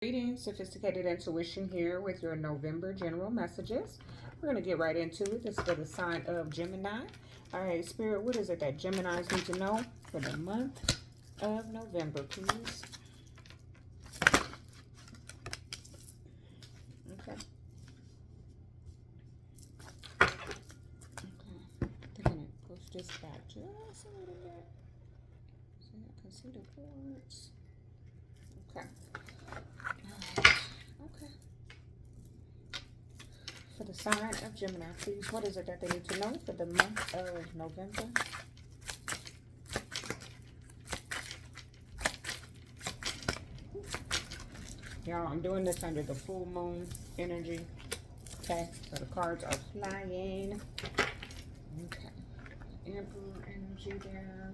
Greetings, Sophisticated Intuition here with your November general messages. We're going to get right into it. This is for the sign of Gemini. All right, Spirit, what is it that Geminis need to know for the month of November, please? Okay. They're going to push this back just a little bit so I can see the boards. Okay. Okay. For the sign of Gemini, please, what is it that they need to know for the month of November? Y'all, I'm doing this under the full moon energy. Okay, so the cards are flying. Okay. Emperor energy there.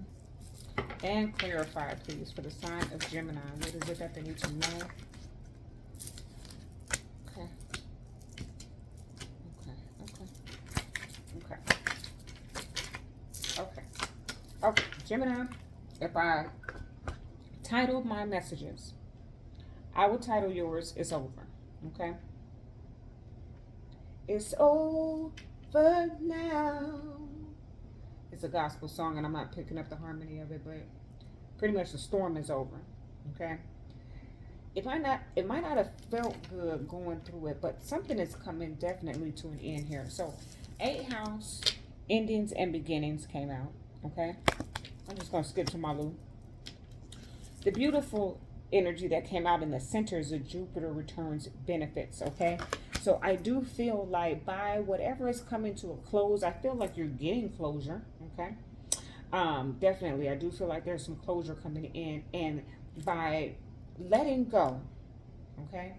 And clarify, please, for the sign of Gemini. What is it that they need to know? Okay. Okay, Gemini, if I titled my messages, I would title yours, It's Over. Okay? It's over now. It's a gospel song, and I'm not picking up the harmony of it, but pretty much the storm is over. Okay? It might not have felt good going through it, but something is coming definitely to an end here. So, 8th house, endings and beginnings came out. Okay? I'm just going to skip to my loop. The beautiful energy that came out in the center is the Jupiter returns benefits. Okay? So, I do feel like by whatever is coming to a close, I feel like you're getting closure. Okay? Definitely, I do feel like there's some closure coming in. And by letting go, okay?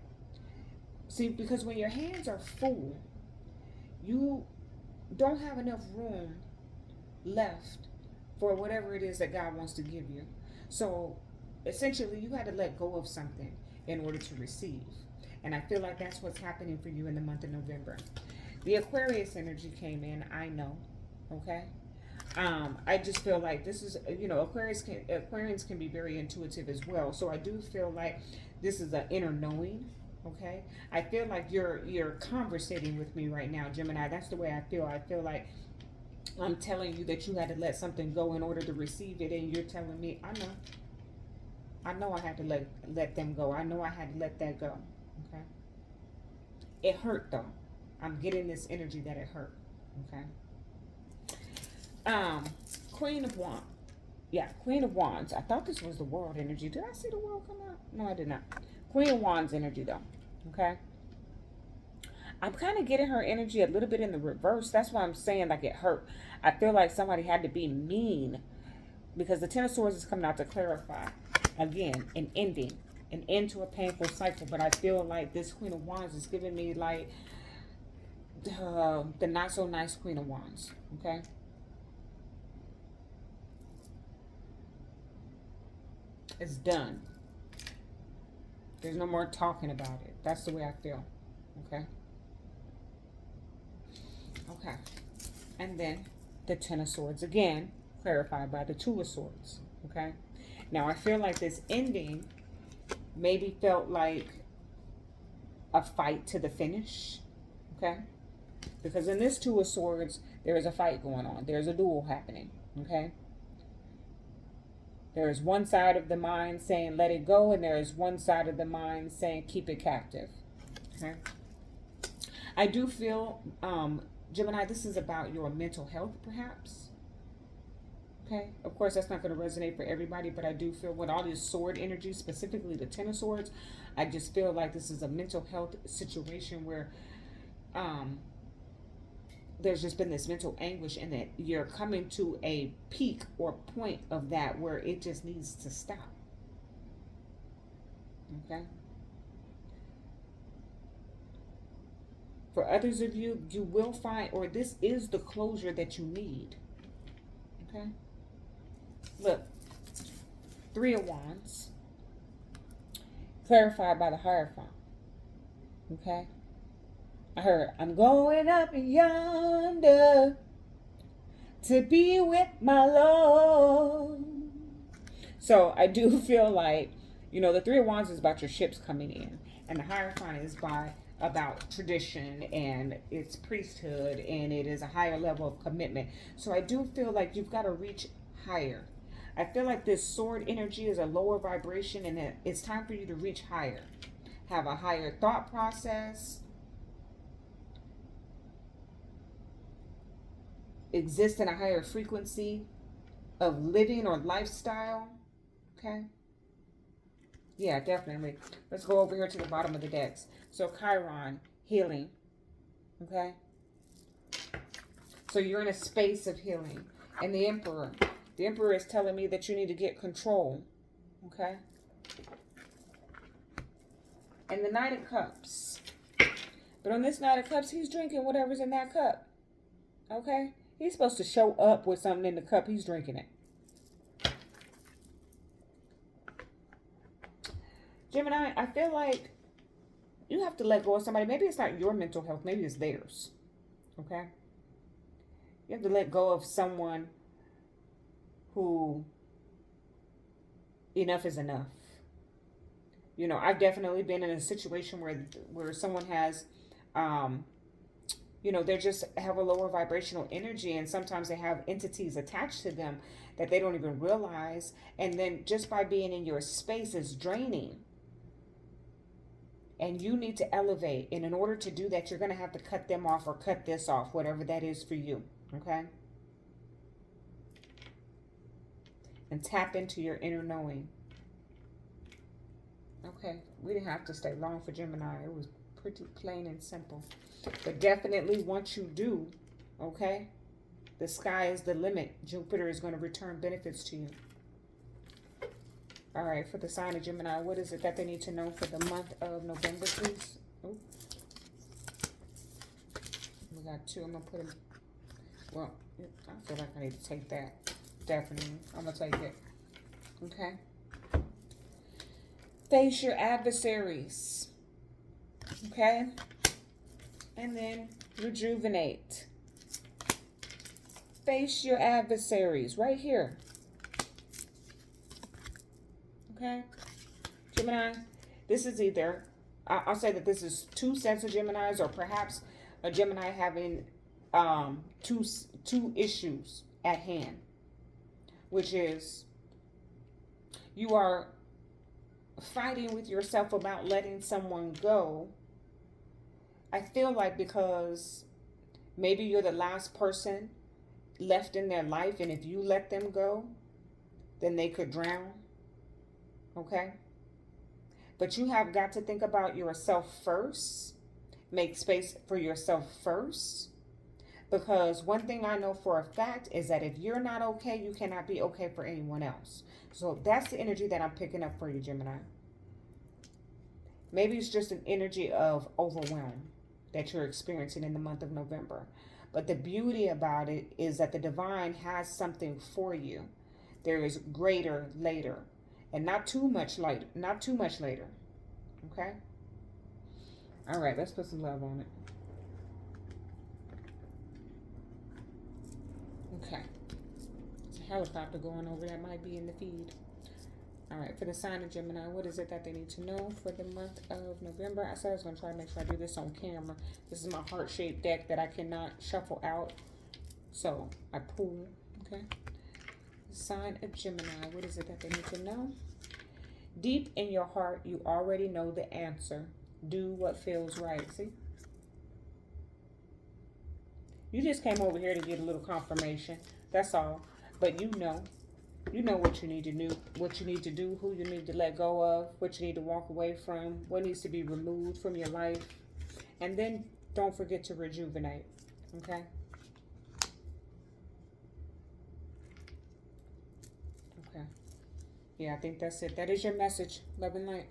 See, because when your hands are full, you don't have enough room left for whatever it is that God wants to give you. So essentially, you had to let go of something in order to receive. And I feel like that's what's happening for you in the month of November. The Aquarius energy came in, I know, okay? I just feel like this is, Aquarians can be very intuitive as well. So I do feel like this is an inner knowing, okay? I feel like you're conversating with me right now, Gemini. That's the way I feel. I feel like I'm telling you that you had to let something go in order to receive it, and you're telling me, I know I had to let them go. I know I had to let that go, okay? It hurt, though. I'm getting this energy that it hurt, okay? Queen of Wands. Yeah, Queen of Wands. I thought this was the world energy. Did I see the world come out? No, I did not. Queen of Wands energy, though. Okay? I'm kind of getting her energy a little bit in the reverse. That's why I'm saying like it hurt. I feel like somebody had to be mean because the Ten of Swords is coming out to clarify. Again, an ending. An end to a painful cycle. But I feel like this Queen of Wands is giving me like the not so nice Queen of Wands. Okay? It's done. There's no more talking about it. That's the way I feel. Okay? Okay. And then the Ten of Swords. Again, clarified by the Two of Swords. Okay? Now, I feel like this ending maybe felt like a fight to the finish. Okay? Because in this Two of Swords, there is a fight going on. There's a duel happening. Okay? There is one side of the mind saying let it go, and there is one side of the mind saying keep it captive. Okay. I do feel, Gemini, this is about your mental health, perhaps. Okay. Of course, that's not going to resonate for everybody, but I do feel with all this sword energy, specifically the Ten of Swords, I just feel like this is a mental health situation where there's just been this mental anguish, and that you're coming to a peak or point of that where it just needs to stop. Okay? For others of you, you will find, or this is the closure that you need. Okay? Look, Three of Wands, clarified by the Hierophant. Okay? I heard, I'm going up yonder to be with my Lord. So I do feel like You know, the Three of Wands is about your ships coming in, and the Hierophant is about tradition and its priesthood, and it is a higher level of commitment. So I do feel like you've got to reach higher. I feel like this sword energy is a lower vibration, and it's time for you to reach higher. Have a higher thought process. Exist in a higher frequency of living or lifestyle. Okay. Yeah, definitely. Let's go over here to the bottom of the decks. So Chiron, healing. Okay. So you're in a space of healing. And the Emperor. The Emperor is telling me that you need to get control. Okay. And the Knight of Cups. But on this Knight of Cups, he's drinking whatever's in that cup. Okay. He's supposed to show up with something in the cup. He's drinking it. Gemini, I feel like you have to let go of somebody. Maybe it's not your mental health. Maybe it's theirs. Okay? You have to let go of someone who enough is enough. You know, I've definitely been in a situation where someone has, you know, they just have a lower vibrational energy, and sometimes they have entities attached to them that they don't even realize. And then just by being in your space is draining. And you need to elevate. And in order to do that, you're going to have to cut them off or cut this off, whatever that is for you. Okay? And tap into your inner knowing. Okay. We didn't have to stay long for Gemini. It was pretty plain and simple. But definitely once you do, okay, the sky is the limit. Jupiter is going to return benefits to you. All right, for the sign of Gemini, what is it that they need to know for the month of November, please? Oh. We got two. I'm going to put them. Well, I feel like I need to take that. Definitely. I'm going to take it. Okay. Face your adversaries. Okay. And then rejuvenate. Face your adversaries right here. Okay. Gemini, this is either, I'll say that this is two sets of Geminis, or perhaps a Gemini having two issues at hand, which is you are fighting with yourself about letting someone go. I feel like because maybe you're the last person left in their life, and if you let them go, then they could drown. Okay? But you have got to think about yourself first. Make space for yourself first. Because one thing I know for a fact is that if you're not okay, you cannot be okay for anyone else. So that's the energy that I'm picking up for you, Gemini. Maybe it's just an energy of overwhelm that you're experiencing in the month of November. But the beauty about it is that the divine has something for you. There is greater later. And not too much later. Not too much later. Okay? All right, let's put some love on it. Okay. There's a helicopter going over that might be in the feed. All right, for the sign of Gemini, what is it that they need to know for the month of November? I said I was going to try to make sure I do this on camera. This is my heart-shaped deck that I cannot shuffle out. So, I pull, okay? Sign of Gemini, what is it that they need to know? Deep in your heart, you already know the answer. Do what feels right. See? You just came over here to get a little confirmation. That's all. But you know what you need to do, what you need to do, who you need to let go of, what you need to walk away from, what needs to be removed from your life. And then don't forget to rejuvenate. Okay? Okay. Yeah, I think that's it. That is your message. Love and light.